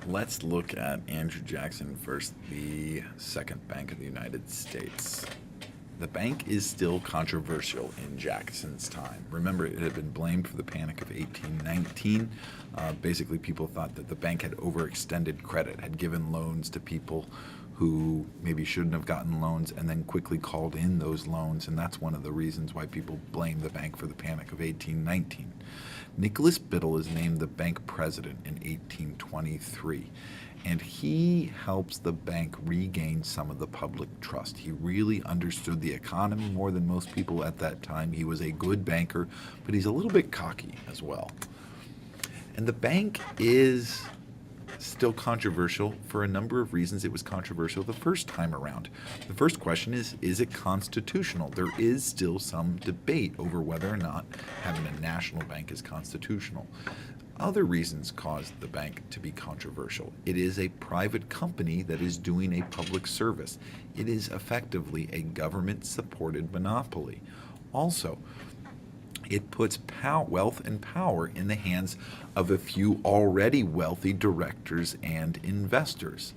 Let's look at Andrew Jackson first, the second Bank of the United States. The bank is still controversial in Jackson's time. Remember, it had been blamed for the Panic of 1819. Basically, people thought that the bank had overextended credit, had given loans to people who maybe shouldn't have gotten loans and then quickly called in those loans, and that's one of the reasons why people blame the bank for the Panic of 1819. Nicholas Biddle is named the bank president in 1823, and he helps the bank regain some of the public trust. He really understood the economy more than most people at that time. He was a good banker, but he's a little bit cocky as well. And the bank is still controversial for a number of reasons. It was controversial the first time around. The first question is it constitutional? There is still some debate over whether or not having a national bank is constitutional. Other reasons caused the bank to be controversial. It is a private company that is doing a public service. It is effectively a government-supported monopoly. Also, it puts wealth and power in the hands of a few already wealthy directors and investors.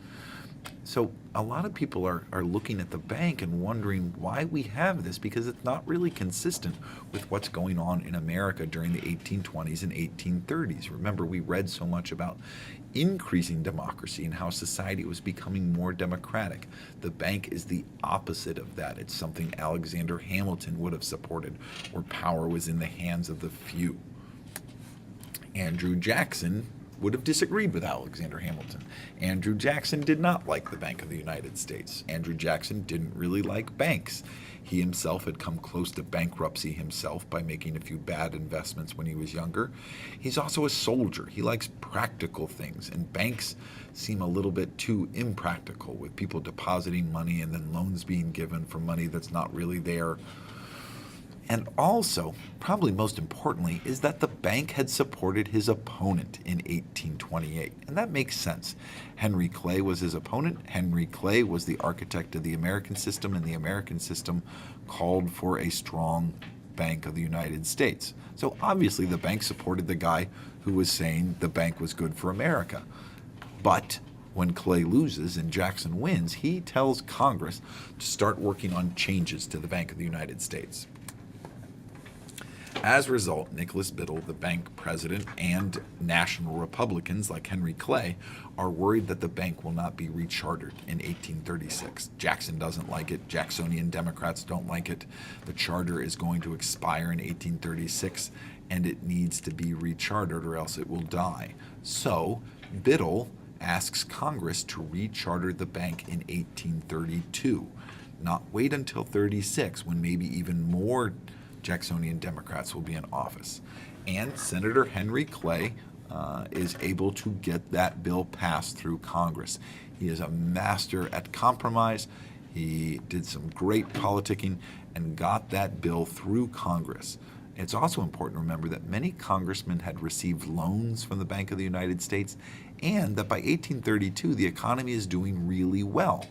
So a lot of people are looking at the bank and wondering why we have this, because it's not really consistent with what's going on in America during the 1820s and 1830s. Remember, we read so much about increasing democracy and how society was becoming more democratic. The bank is the opposite of that. It's something Alexander Hamilton would have supported, where power was in the hands of the few. Andrew Jackson would have disagreed with Alexander Hamilton. Andrew Jackson did not like the Bank of the United States. Andrew Jackson didn't really like banks. He himself had come close to bankruptcy himself by making a few bad investments when he was younger. He's also a soldier. He likes practical things, and banks seem a little bit too impractical, with people depositing money and then loans being given for money that's not really there. And also, probably most importantly, is that the bank had supported his opponent in 1828. And that makes sense. Henry Clay was his opponent. Henry Clay was the architect of the American system, and the American system called for a strong Bank of the United States. So obviously the bank supported the guy who was saying the bank was good for America. But when Clay loses and Jackson wins, he tells Congress to start working on changes to the Bank of the United States. As a result, Nicholas Biddle, the bank president, and national Republicans like Henry Clay are worried that the bank will not be rechartered in 1836. Jackson doesn't like it. Jacksonian Democrats don't like it. The charter is going to expire in 1836, and it needs to be rechartered or else it will die. So Biddle asks Congress to recharter the bank in 1832, not wait until 36, when maybe even more Jacksonian Democrats will be in office. And Senator Henry Clay is able to get that bill passed through Congress. He is a master at compromise. He did some great politicking and got that bill through Congress. It's also important to remember that many congressmen had received loans from the Bank of the United States, and that by 1832 the economy is doing really well.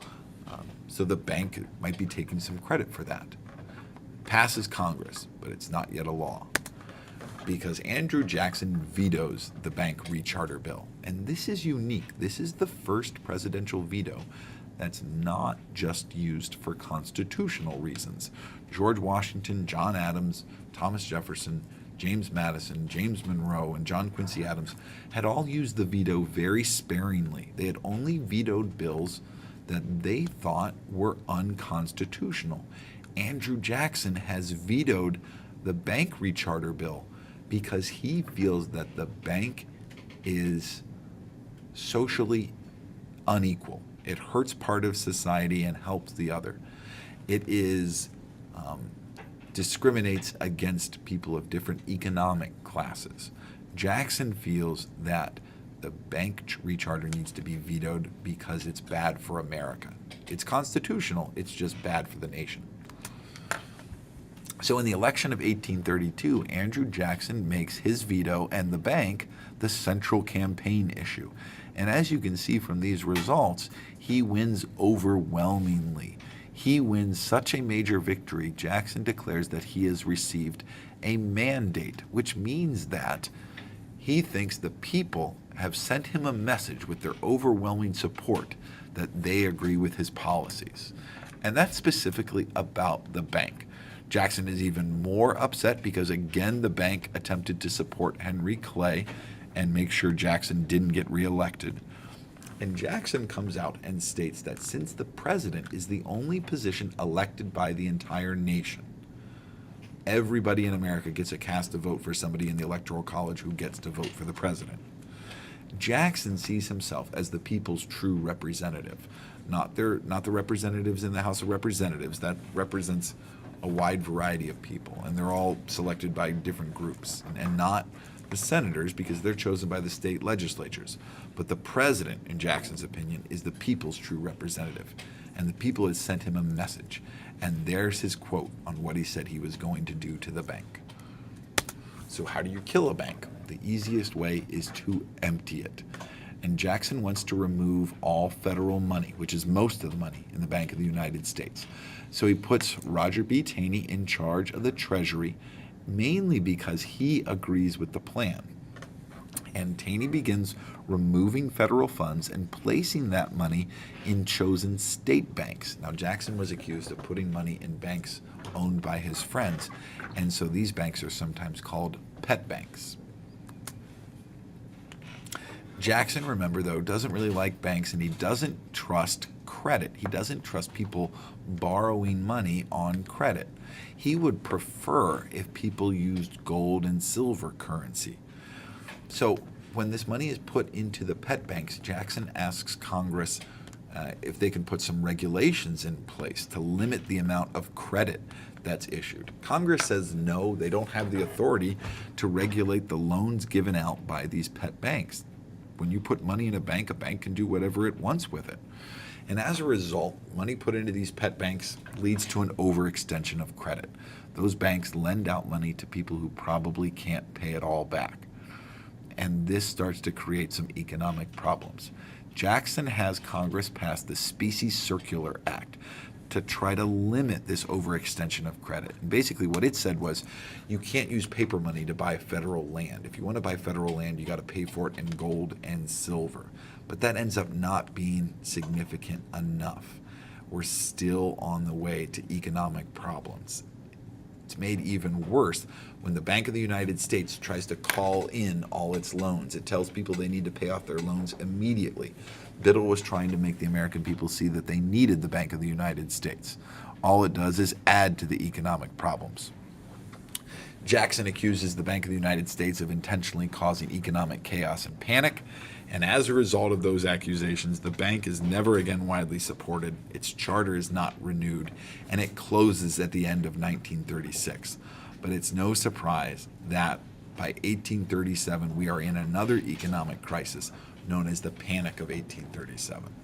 So the bank might be taking some credit for that. Passes Congress, but it's not yet a law, because Andrew Jackson vetoes the bank recharter bill. And this is unique. This is the first presidential veto that's not just used for constitutional reasons. George Washington, John Adams, Thomas Jefferson, James Madison, James Monroe, and John Quincy Adams had all used the veto very sparingly. They had only vetoed bills that they thought were unconstitutional. Andrew Jackson has vetoed the bank recharter bill because he feels that the bank is socially unequal. It hurts part of society and helps the other. It is discriminates against people of different economic classes. Jackson feels that the bank recharter needs to be vetoed because it's bad for America. It's constitutional, it's just bad for the nation. So in the election of 1832, Andrew Jackson makes his veto and the bank the central campaign issue. And as you can see from these results, he wins overwhelmingly. He wins such a major victory, Jackson declares that he has received a mandate, which means that he thinks the people have sent him a message with their overwhelming support that they agree with his policies. And that's specifically about the bank. Jackson is even more upset because, again, the bank attempted to support Henry Clay and make sure Jackson didn't get reelected. And Jackson comes out and states that since the president is the only position elected by the entire nation, everybody in America gets a cast a vote for somebody in the Electoral College who gets to vote for the president. Jackson sees himself as the people's true representative, not the representatives in the House of Representatives. That represents a wide variety of people, and they're all selected by different groups, and not the senators, because they're chosen by the state legislatures. But the president, in Jackson's opinion, is the people's true representative, and the people had sent him a message. And there's his quote on what he said he was going to do to the bank. So how do you kill a bank? The easiest way is to empty it. And Jackson wants to remove all federal money, which is most of the money in the Bank of the United States. So he puts Roger B. Taney in charge of the Treasury, mainly because he agrees with the plan. And Taney begins removing federal funds and placing that money in chosen state banks. Now, Jackson was accused of putting money in banks owned by his friends, and so these banks are sometimes called pet banks. Jackson, remember, though, doesn't really like banks, and he doesn't trust credit. He doesn't trust people borrowing money on credit. He would prefer if people used gold and silver currency. So when this money is put into the pet banks, Jackson asks Congress if they can put some regulations in place to limit the amount of credit that's issued. Congress says no, they don't have the authority to regulate the loans given out by these pet banks. When you put money in a bank can do whatever it wants with it. And as a result, money put into these pet banks leads to an overextension of credit. Those banks lend out money to people who probably can't pay it all back. And this starts to create some economic problems. Jackson has Congress pass the Specie Circular Act to try to limit this overextension of credit. And basically what it said was, you can't use paper money to buy federal land. If you want to buy federal land, you got to pay for it in gold and silver. But that ends up not being significant enough. We're still on the way to economic problems. It's made even worse when the Bank of the United States tries to call in all its loans. It tells people they need to pay off their loans immediately. Biddle was trying to make the American people see that they needed the Bank of the United States. All it does is add to the economic problems. Jackson accuses the Bank of the United States of intentionally causing economic chaos and panic, and as a result of those accusations, the bank is never again widely supported, its charter is not renewed, and it closes at the end of 1936. But it's no surprise that by 1837 we are in another economic crisis known as the Panic of 1837.